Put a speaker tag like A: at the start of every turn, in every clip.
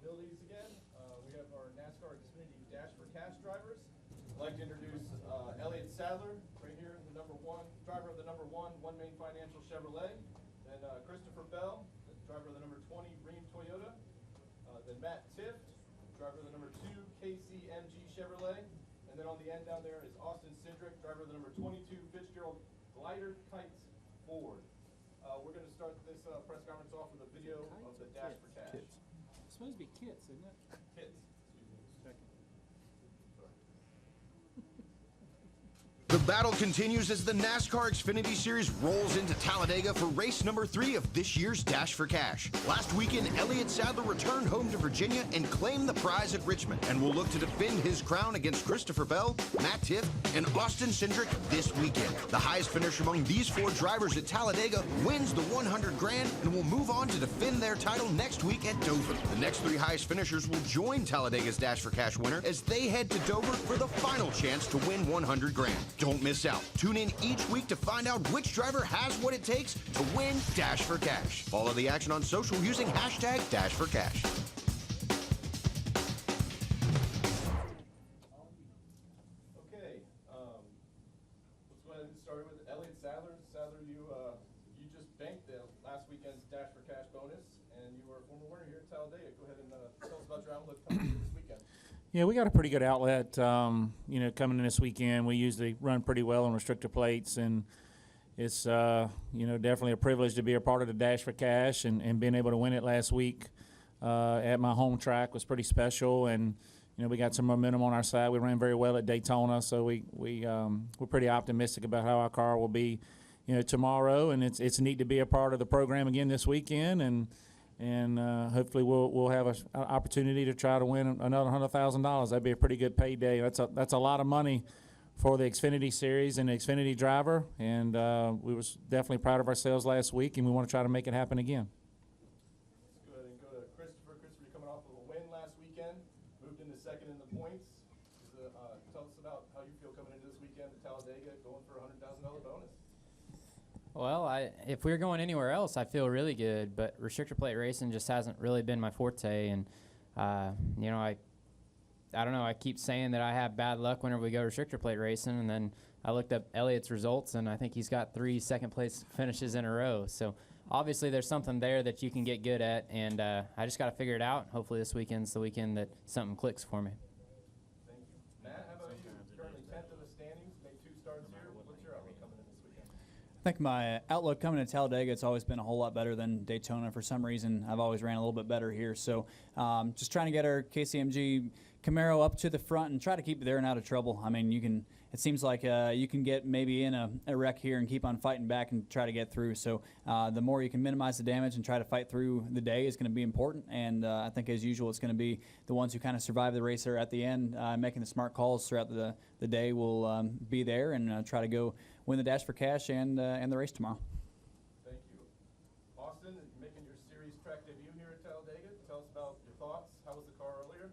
A: abilities again. We have our NASCAR Xfinity Dash for Cash drivers. I'd like to introduce Elliott Sadler, right here, the driver of the number 1 OneMain Financial Chevrolet. Then Christopher Bell, the driver of the number 20 Rheem Toyota. Then Matt Tifft, driver of the number 2 KCMG Chevrolet. And then on the end down there is Cindric, driver of the number 22 Fitzgerald Glider Kites Ford. We're going to start this press conference off with a video of the Dash for Cash.
B: Kits. It's supposed to be kits, isn't it?
A: Kits.
C: The battle continues as the NASCAR Xfinity Series rolls into Talladega for race number 3 of this year's Dash for Cash. Last weekend, Elliott Sadler returned home to Virginia and claimed the prize at Richmond, and will look to defend his crown against Christopher Bell, Matt Tifft, and Cindric this weekend. The highest finisher among these 4 drivers at Talladega wins the $100 grand and will move on to defend their title next week at Dover. The next 3 highest finishers will join Talladega's Dash for Cash winner as they head to Dover for the final chance to win $100 grand. Don't miss out. Tune in each week to find out which driver has what it takes to win Dash for Cash. Follow the action on social using hashtag Dash for Cash.
A: Okay, let's go ahead and start with Elliott Sadler. Sadler, you just banked the last weekend's Dash for Cash bonus, and you were a former winner here at Talladega. Go ahead and tell us about your outlook coming into this weekend.
B: Yeah, we got a pretty good outlet, coming in this weekend. We usually run pretty well on restrictor plates, and it's, definitely a privilege to be a part of the Dash for Cash, and being able to win it last week at my home track was pretty special, and, we got some momentum on our side. We ran very well at Daytona, so we're pretty optimistic about how our car will be, tomorrow, and it's neat to be a part of the program again this weekend, and hopefully we'll have an opportunity to try to win another $100,000. That'd be a pretty good payday. That's a lot of money for the Xfinity Series and the Xfinity driver, and we was definitely proud of ourselves last week, and we want to try to make it happen again.
A: Let's go ahead and go to Christopher. Christopher, you're coming off of a win last weekend, moved into second in the points. Tell us about how you feel coming into this weekend at Talladega, going for a $100,000 bonus.
D: Well, if we were going anywhere else, I feel really good, but restrictor plate racing just hasn't really been my forte, and I don't know. I keep saying that I have bad luck whenever we go restrictor plate racing, and then I looked up Elliott's results, and I think he's got 3 second-place finishes in a row. So obviously there's something there that you can get good at, and I just got to figure it out. Hopefully this weekend's the weekend that something clicks for me.
A: Thank you. Matt, how about you? Currently 10th in the standings, made 2 starts here. What's your outlook coming in this weekend?
E: I think my outlook coming to Talladega, it's always been a whole lot better than Daytona. For some reason, I've always ran a little bit better here. So just trying to get our KCMG Camaro up to the front and try to keep it there and out of trouble. I mean, it seems like you can get maybe in a wreck here and keep on fighting back and try to get through. So the more you can minimize the damage and try to fight through the day is going to be important. And I think, as usual, it's going to be the ones who kind of survive the race there at the end, making the smart calls throughout the day will be there and try to go win the Dash for Cash and the race tomorrow.
A: Thank you. Austin, making your series track debut here at Talladega. Tell us about your thoughts. How was the car earlier?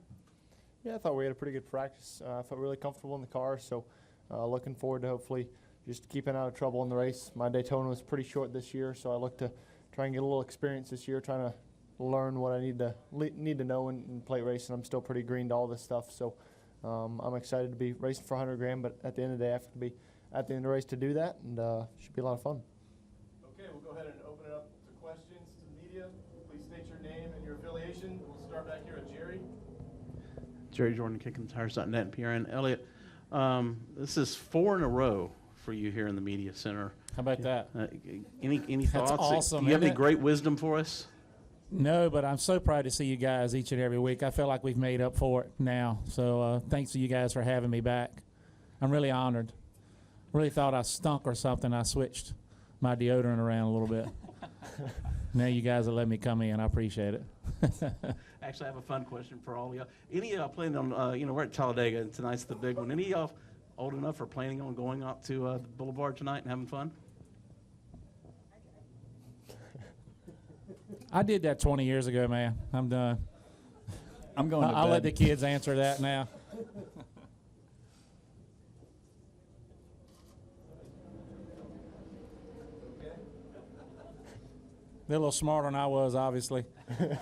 F: Yeah, I thought we had a pretty good practice. I felt really comfortable in the car, so looking forward to hopefully just keeping out of trouble in the race. My Daytona was pretty short this year, so I look to try and get a little experience this year, trying to learn what I need to know in plate racing. I'm still pretty green to all this stuff, so I'm excited to be racing for $100 grand, but at the end of the day, I have to be at the end of the race to do that, and should be a lot of fun.
A: Okay, we'll go ahead and open it up to questions to the media. Please state your name and your affiliation. We'll start back here at Jerry.
G: Jerry Jordan, KickingTires.net, PRN. Elliott, this is 4 in a row for you here in the media center.
B: How about that?
G: Any thoughts?
B: That's awesome.
G: Do you have any
B: isn't it?
G: great wisdom for us?
B: No, but I'm so proud to see you guys each and every week. I feel like we've made up for it now. So thanks to you guys for having me back. I'm really honored. Really thought I stunk or something. I switched my deodorant around a little bit. Now you guys will let me come in. I appreciate it.
G: Actually, I have a fun question for all of y'all. Any of y'all planning on, we're at Talladega, and tonight's the big one. Any of y'all old enough or planning on going out to the Boulevard tonight and having fun?
B: I did that 20 years ago, man. I'm done.
E: I'm going to
B: I'll
E: bed.
B: let the kids answer that now. They're a little smarter than I was, obviously.
A: Okay,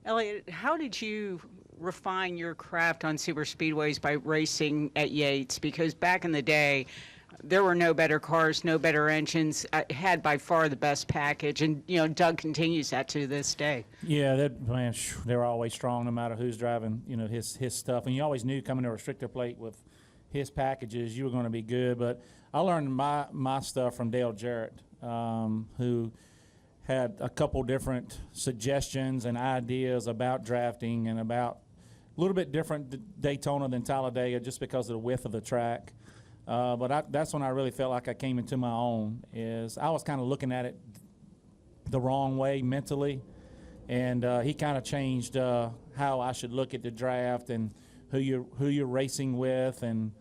H: Elliott, how did you refine your craft on super speedways by racing at Yates? Because back in the day, there were no better cars, no better engines, had by far the best package, and Doug continues that to this day.
B: Yeah, they were always strong no matter who's driving, his stuff. And you always knew coming to a restrictor plate with his packages, you were going to be good. But I learned my stuff from Dale Jarrett, who had a couple different suggestions and ideas about drafting and about a little bit different Daytona than Talladega just because of the width of the track. But that's when I really felt like I came into my own. Is I was kind of looking at it the wrong way mentally, and he kind of changed how I should look at the draft and who you're racing with and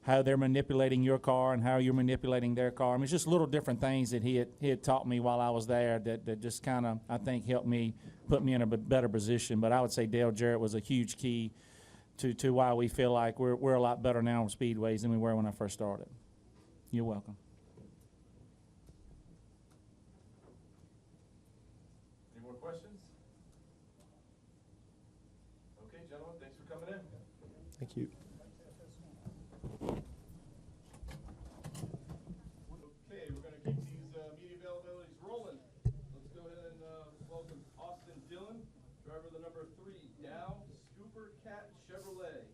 B: how they're manipulating your car and how you're manipulating their car. I mean, it's just little different things that he had taught me while I was there that just kind of, I think, helped me, put me in a better position. But I would say Dale Jarrett was a huge key to why we feel like we're a lot better now on speedways than we were when I first started. You're welcome.
A: Any more questions? Okay, gentlemen, thanks for coming in.
F: Thank you.
A: Okay, we're going to keep these media availabilities rolling. Let's go ahead and welcome Austin Dillon, driver of the number 3 Dow Scooper Cat Chevrolet.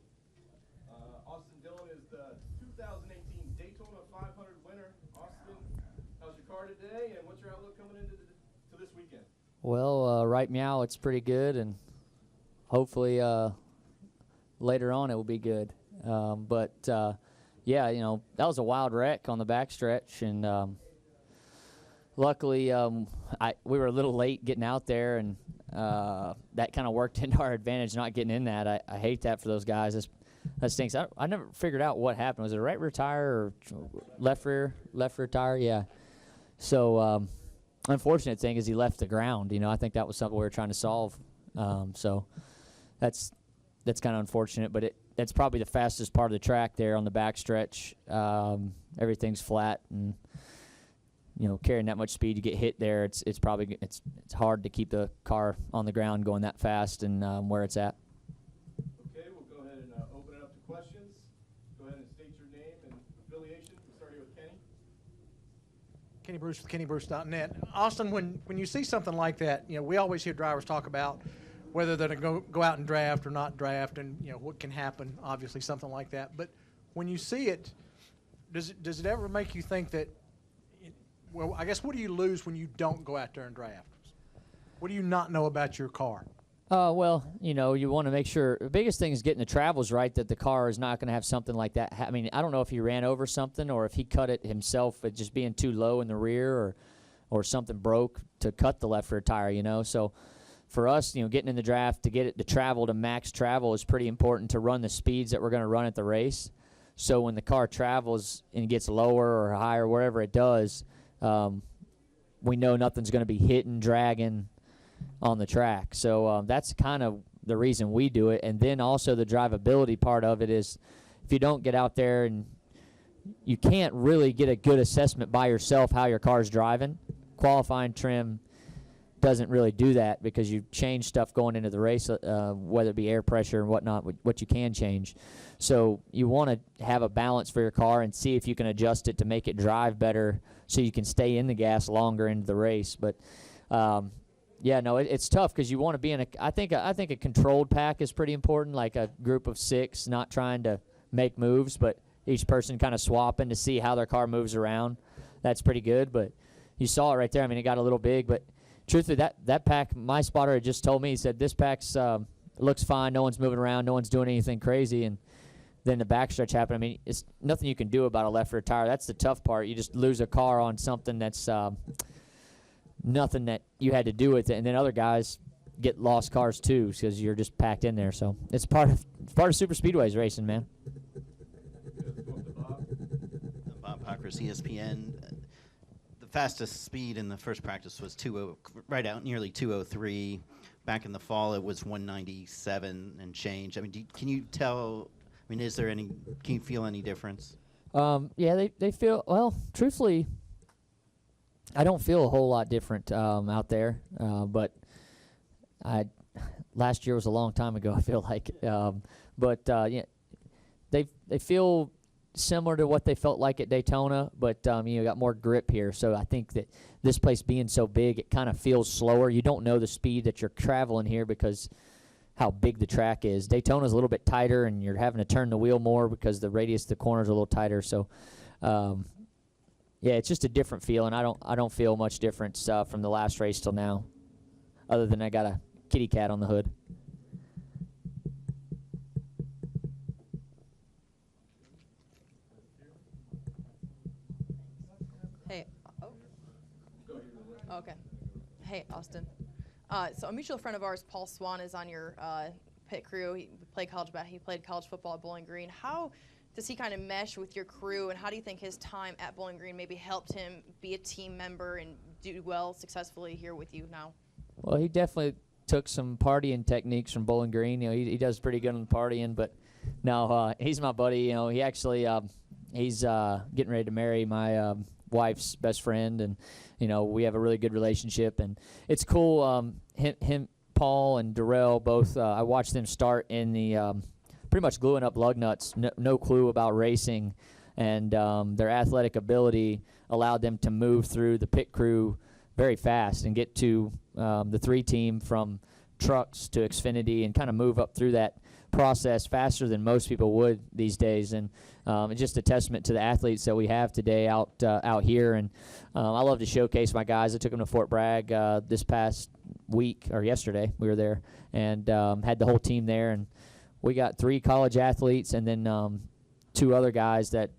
A: Austin Dillon is the 2018 Daytona 500 winner. Austin, how's your car today, and what's your outlook coming into this weekend?
I: Well, right now it's pretty good, and hopefully later on it will be good. Yeah, that was a wild wreck on the backstretch, and luckily we were a little late getting out there, and that kind of worked into our advantage not getting in that. I hate that for those guys. That stinks. I never figured out what happened. Was it a right rear tire or left rear tire? Yeah. So unfortunate thing is he left the ground. I think that was something we were trying to solve. So that's kind of unfortunate, but that's probably the fastest part of the track there on the backstretch. Everything's flat, and carrying that much speed to get hit there, it's hard to keep the car on the ground going that fast and where it's at.
A: Okay, we'll go ahead and open it up to questions. Go ahead and state your name and affiliation. We'll start here with Kenny.
J: Kenny Bruce with KennyBruce.net. Austin, when you see something like that, we always hear drivers talk about whether they're going to go out and draft or not draft, and what can happen. Obviously, something like that. But when you see it, does it ever make you think that? Well, I guess what do you lose when you don't go out there and draft? What do you not know about your car?
I: Well, you want to make sure. The biggest thing is getting the travels right, that the car is not going to have something like that. I mean, I don't know if he ran over something or if he cut it himself at just being too low in the rear, or something broke to cut the left rear tire. So for us, getting in the draft to get it to travel to max travel is pretty important to run the speeds that we're going to run at the race. So when the car travels and gets lower or higher, wherever it does, we know nothing's going to be hitting, dragging on the track. So that's kind of the reason we do it. And then also the drivability part of it is if you don't get out there, and you can't really get a good assessment by yourself how your car's driving. Qualifying trim doesn't really do that because you change stuff going into the race, whether it be air pressure and whatnot, what you can change. So you want to have a balance for your car and see if you can adjust it to make it drive better so you can stay in the gas longer into the race. But yeah, no, it's tough because you want to be in I think a controlled pack is pretty important, like a group of 6, not trying to make moves, but each person kind of swapping to see how their car moves around. That's pretty good. But you saw it right there. I mean, it got a little big, but truthfully, that pack, my spotter had just told me, he said, this pack's looks fine, no one's moving around, no one's doing anything crazy, and then the backstretch happened. I mean, it's nothing you can do about a left rear tire. That's the tough part. You just lose a car on something that's nothing that you had to do with it, and then other guys get lost cars too because you're just packed in there. So it's part of super speedways racing, man.
K: Bob Pockris, ESPN. The fastest speed in the first practice was right out nearly 203. Back in the fall, it was 197 and change. I mean, can you tell? I mean, can you feel any difference?
I: Yeah, they feel, well, truthfully, I don't feel a whole lot different out there, but last year was a long time ago, I feel like. But yeah, they feel similar to what they felt like at Daytona, but got more grip here. So I think that this place being so big, it kind of feels slower. You don't know the speed that you're traveling here because how big the track is. Daytona's a little bit tighter, and you're having to turn the wheel more because the radius of the corners are a little tighter. So, yeah, it's just a different feel, and I don't feel much difference from the last race till now, other than I got a kitty cat on the hood.
L: Hey. Oh. Okay. Hey, Austin. So a mutual friend of ours, Paul Swan, is on your pit crew. He played college football at Bowling Green. How does he kind of mesh with your crew, and how do you think his time at Bowling Green maybe helped him be a team member and do well successfully here with you now?
I: Well, he definitely took some partying techniques from Bowling Green. He does pretty good on partying, but no, he's my buddy. He actually he's getting ready to marry my wife's best friend, and we have a really good relationship, and it's cool. Him, Paul, and Darrell both. I watched them start in the pretty much gluing up lug nuts. No clue about racing, and their athletic ability allowed them to move through the pit crew very fast and get to the 3 team from trucks to Xfinity and kind of move up through that process faster than most people would these days. And it's just a testament to the athletes that we have today out here. And I love to showcase my guys. I took them to Fort Bragg this past week, or yesterday we were there, and had the whole team there. And we got 3 college athletes and then 2 other guys that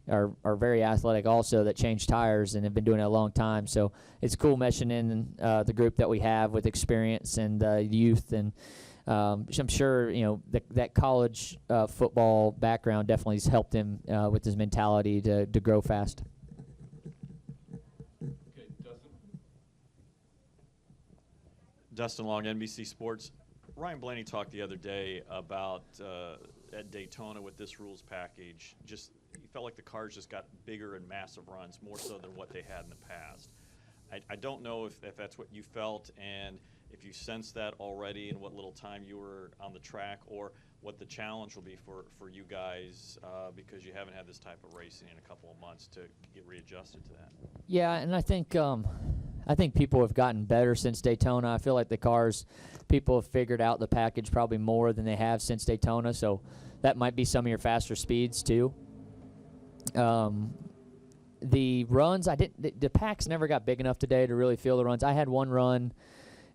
I: are very athletic also, that change tires and have been doing it a long time. So it's cool meshing in the group that we have with experience and youth. And I'm sure that college football background definitely has helped him with his mentality to grow fast.
A: Okay, Dustin.
M: Dustin Long, NBC Sports. Ryan Blaney talked the other day about at Daytona with this rules package. He felt like the cars just got bigger and massive runs, more so than what they had in the past. I don't know if that's what you felt, and if you sensed that already in what little time you were on the track, or what the challenge will be for you guys because you haven't had this type of racing in a couple of months to get readjusted to that.
I: Yeah, and I think people have gotten better since Daytona. I feel like the cars, people have figured out the package probably more than they have since Daytona, so that might be some of your faster speeds too. The runs, the packs never got big enough today to really feel the runs. I had one run,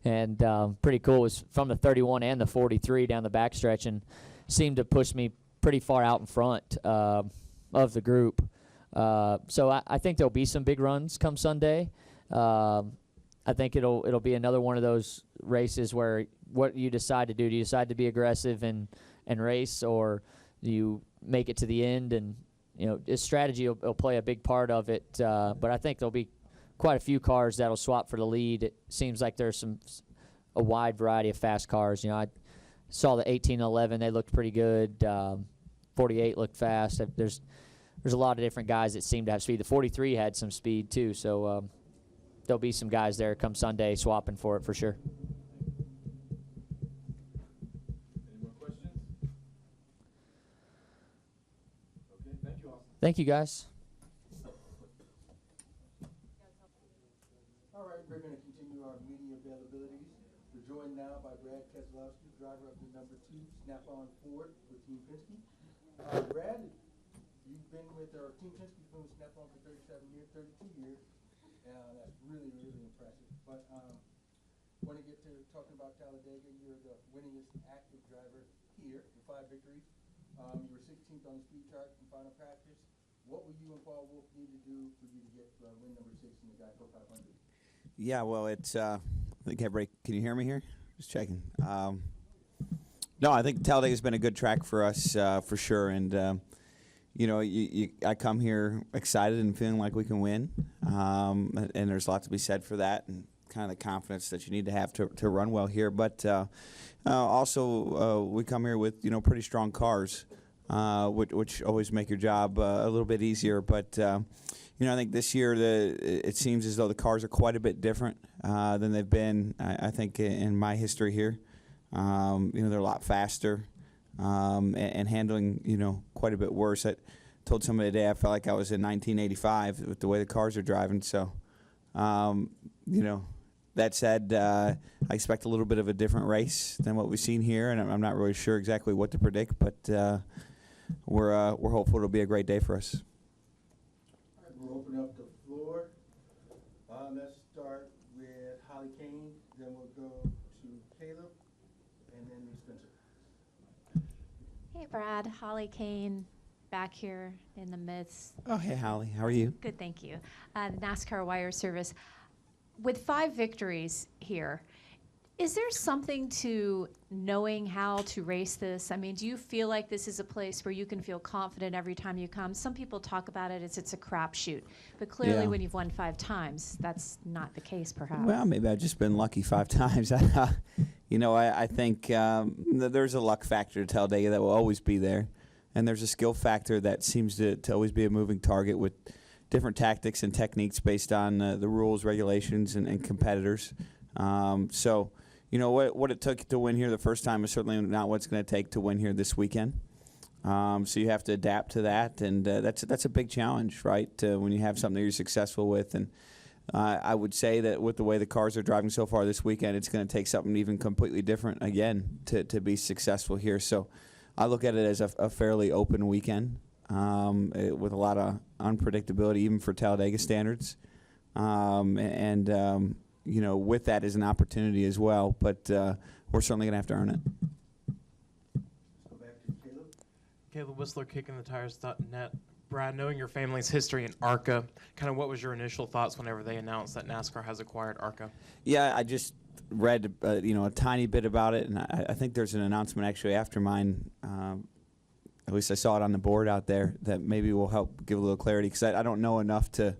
I: and pretty cool. It was from the 31 and the 43 down the backstretch, and seemed to push me pretty far out in front of the group. So I think there'll be some big runs come Sunday. I think it'll be another one of those races where what you decide to do. Do you decide to be aggressive and race, or do you make it to the end? And strategy will play a big part of it. But I think there'll be quite a few cars that'll swap for the lead. It seems like there's a wide variety of fast cars. I saw the 1811; they looked pretty good. 48 looked fast. There's a lot of different guys that seem to have speed. The 43 had some speed too, so there'll be some guys there come Sunday swapping for it for sure.
A: Any more questions? Okay, thank you, Austin.
I: Thank you, guys.
N: All right, we're going to continue our media availabilities. We're joined now by Brad Keselowski, driver of the number 2 Snap-on Ford with Team Penske. Brad, you've been with Team Penske, been with Snap-on for 32 years. That's really, really impressive. But want to get to talking about Talladega. You're the winningest active driver here with 5 victories. You were 16th on the speed chart in final practice. What will you and Paul Wolf need to do for you to get win number 6 in the Geico 500?
O: Yeah, well, it's I think everybody, can you hear me here? Just checking. No, I think Talladega's been a good track for us for sure, and I come here excited and feeling like we can win, and there's a lot to be said for that, and kind of the confidence that you need to have to run well here. But also we come here with pretty strong cars, which always make your job a little bit easier. But I think this year it seems as though the cars are quite a bit different than they've been, I think, in my history here. They're a lot faster and handling, quite a bit worse. I told somebody today I felt like I was in 1985 with the way the cars are driving. So, that said, I expect a little bit of a different race than what we've seen here, and I'm not really sure exactly what to predict, but we're hopeful it'll be a great day for us.
N: All right, we'll open up the floor. Let's start with Holly Kane, then we'll go to Caleb, and then Spencer.
P: Hey, Brad. Holly Kane back here in the midst.
O: Oh, hey, Holly. How are you?
P: Good, thank you. The NASCAR Wire Service. With 5 victories here, is there something to knowing how to race this? I mean, do you feel like this is a place where you can feel confident every time you come? Some people talk about it as it's a crapshoot, but clearly when you've won 5 times, that's not the case, perhaps.
O: Well, maybe I've just been lucky 5 times. I think there's a luck factor to Talladega that will always be there, and there's a skill factor that seems to always be a moving target with different tactics and techniques based on the rules, regulations, and competitors. What it took to win here the first time is certainly not what it's going to take to win here this weekend. So you have to adapt to that, and that's a big challenge, right, when you have something that you're successful with. And I would say that with the way the cars are driving so far this weekend, it's going to take something even completely different again to be successful here. So I look at it as a fairly open weekend. With a lot of unpredictability, even for Talladega standards, with that is an opportunity as well. But we're certainly going to have to earn it.
N: Let's go back to Caleb.
Q: Caleb Whistler, KickingTheTires.net. Brad, knowing your family's history in ARCA, kind of what was your initial thoughts whenever they announced that NASCAR has acquired ARCA?
O: Yeah, I just read a tiny bit about it, and I think there's an announcement actually after mine. At least I saw it on the board out there that maybe will help give a little clarity, because I don't know enough to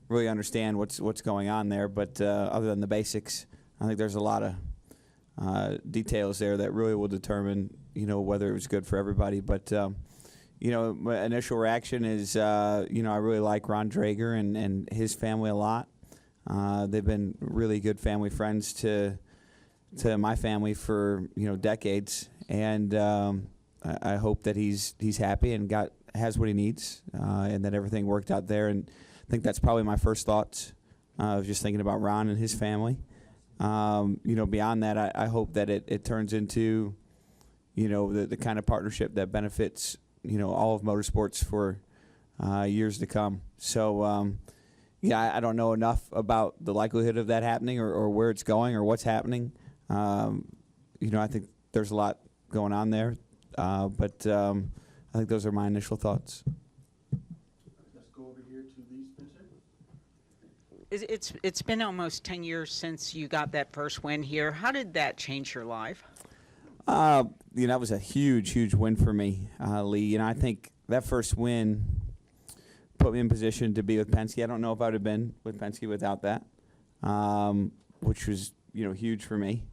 O: really understand what's going on there. But other than the basics, I think there's a lot of details there that really will determine whether it was good for everybody. But my initial reaction is I really like Ron Drager and his family a lot. They've been really good family friends to my family for decades, and I hope that he's happy and has what he needs, and that everything worked out there. And I think that's probably my first thoughts. I was just thinking about Ron and his family. Beyond that, I hope that it turns into, the kind of partnership that benefits, all of motorsports for years to come. So, I don't know enough about the likelihood of that happening or where it's going or what's happening. I think there's a lot going on there. But I think those are my initial thoughts.
N: Let's go over here to Lee Spencer.
H: It's been almost 10 years since you got that first win here. How did that change your life?
O: That was a huge win for me, Lee. I think that first win put me in position to be with Penske. I don't know if I would have been with Penske without that, which was huge for me.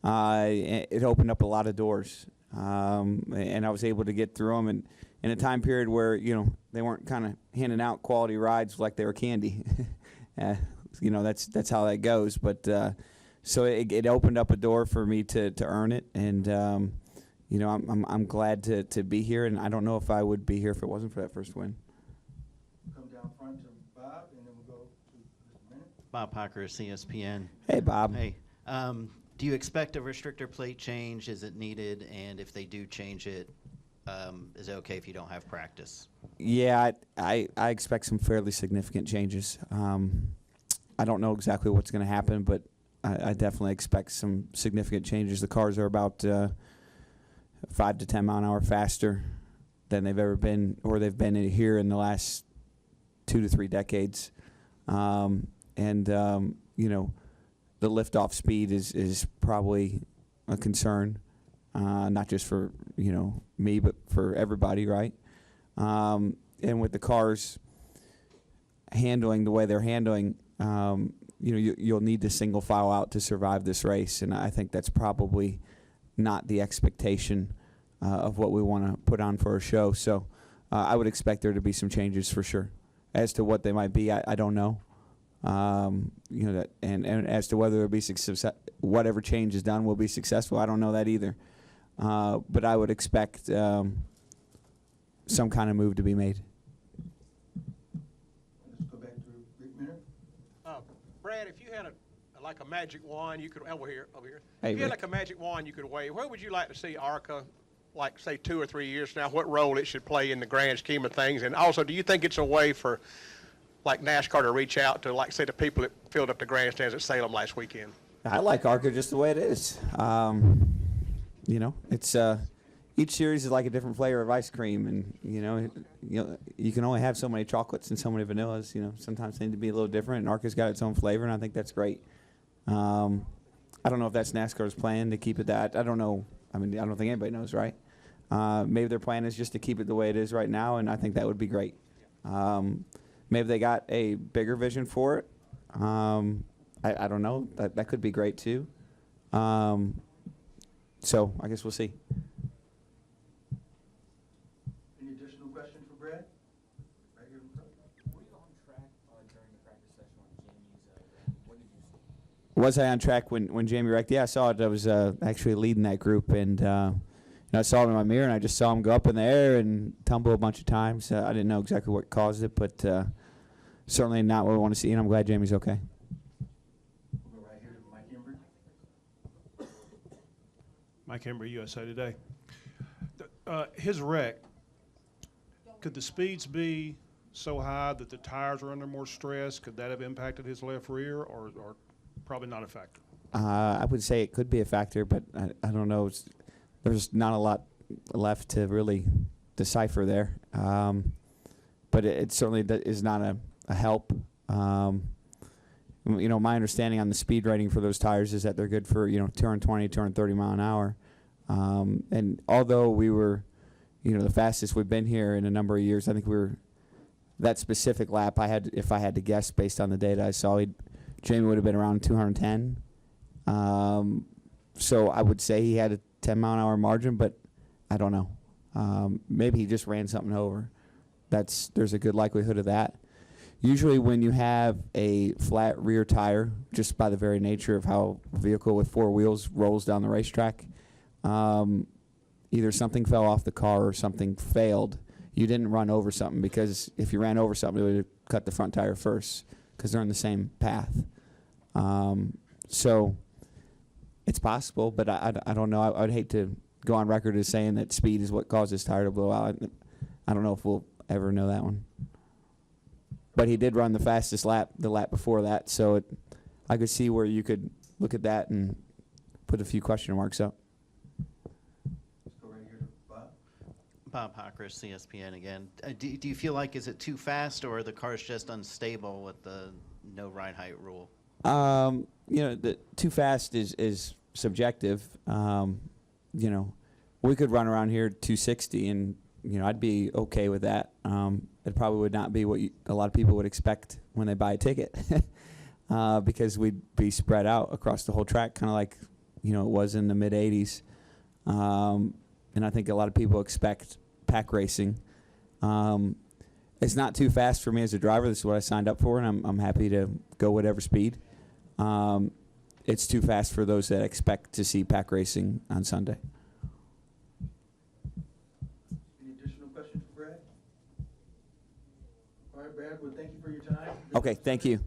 O: It opened up a lot of doors. And I was able to get through them in a time period where, they weren't kind of handing out quality rides like they were candy. That's how that goes. But so it opened up a door for me to earn it. And, I'm glad to be here. And I don't know if I would be here if it wasn't for that first win.
N: Come down front to Bob, and then we'll go to Mr. Minute.
K: Bob Parker, CSPN.
O: Hey, Bob.
K: Hey. Do you expect a restrictor plate change? Is it needed? And if they do change it, is it okay if you don't have practice?
O: Yeah, I expect some fairly significant changes. I don't know exactly what's going to happen, but I definitely expect some significant changes. The cars are about 5 to 10 mile an hour faster than they've ever been, or they've been here in the last 2 to 3 decades. The liftoff speed is probably a concern, not just for me, but for everybody, right? And with the cars handling the way they're handling, you'll need to single file out to survive this race, and I think that's probably not the expectation of what we want to put on for a show. So I would expect there to be some changes for sure. As to what they might be, I don't know. You know that, and as to whether it'll be whatever change is done will be successful, I don't know that either. But I would expect some kind of move to be made.
N: Let's go back to Rick Minner.
R: Brad, if you had like a magic wand, you could over here.
O: Hey,
R: if you had
O: Rick.
R: like a magic wand, you could wave. Where would you like to see ARCA, like say 2 or 3 years from now? What role it should play in the grand scheme of things? And also, do you think it's a way for like NASCAR to reach out to, like, say, the people that filled up the grandstands at Salem last weekend?
O: I like ARCA just the way it is. You know, it's each series is like a different flavor of ice cream, and you can only have so many chocolates and so many vanillas. You know, sometimes they need to be a little different, and ARCA's got its own flavor, and I think that's great. I don't know if that's NASCAR's plan to keep it that. I don't know. I mean, I don't think anybody knows, right? Maybe their plan is just to keep it the way it is right now, and I think that would be great. Maybe they got a bigger vision for it. I don't know. That could be great too. So I guess we'll see.
N: Any additional questions for Brad? Right here in front.
B: Were you on track during the practice session on Jamie's? What did you see?
O: Was I on track when Jamie wrecked? Yeah, I saw it. I was actually leading that group, and I saw him in my mirror, and I just saw him go up in the air and tumble a bunch of times. I didn't know exactly what caused it, but certainly not what we want to see, and I'm glad Jamie's okay.
N: We'll go right here to Mike Embry.
S: Mike Embry, USA Today. His wreck, could the speeds be so high that the tires are under more stress? Could that have impacted his left rear, or probably not a factor?
O: I would say it could be a factor, but I don't know. There's not a lot left to really decipher there. But it certainly is not a help. My understanding on the speed rating for those tires is that they're good for 220, 230 mile an hour. And although we were, the fastest we've been here in a number of years, I think we were that specific lap. If I had to guess based on the data I saw, Jamie would have been around 210. So I would say he had a 10 mile an hour margin, but I don't know. Maybe he just ran something over. There's a good likelihood of that. Usually when you have a flat rear tire, just by the very nature of how a vehicle with 4 wheels rolls down the racetrack, either something fell off the car or something failed. You didn't run over something, because if you ran over something, it would have cut the front tire first, because they're in the same path. So it's possible, but I don't know. I would hate to go on record as saying that speed is what caused his tire to blow out. I don't know if we'll ever know that one. But he did run the fastest lap the lap before that, so I could see where you could look at that and put a few question marks up.
N: Let's go right here to Bob.
K: Bob Hockers, CSPN again. Do you feel like, is it too fast, or are the cars just unstable with the no ride height rule?
O: The too fast is subjective. We could run around here 260, and I'd be okay with that. It probably would not be what a lot of people would expect when they buy a ticket, because we'd be spread out across the whole track, kind of like it was in the mid '80s. And I think a lot of people expect pack racing. It's not too fast for me as a driver. This is what I signed up for, and I'm happy to go whatever speed. It's too fast for those that expect to see pack racing on Sunday.
N: Any additional questions for Brad? All right, Brad, well, thank you for your time.
O: Okay, thank you.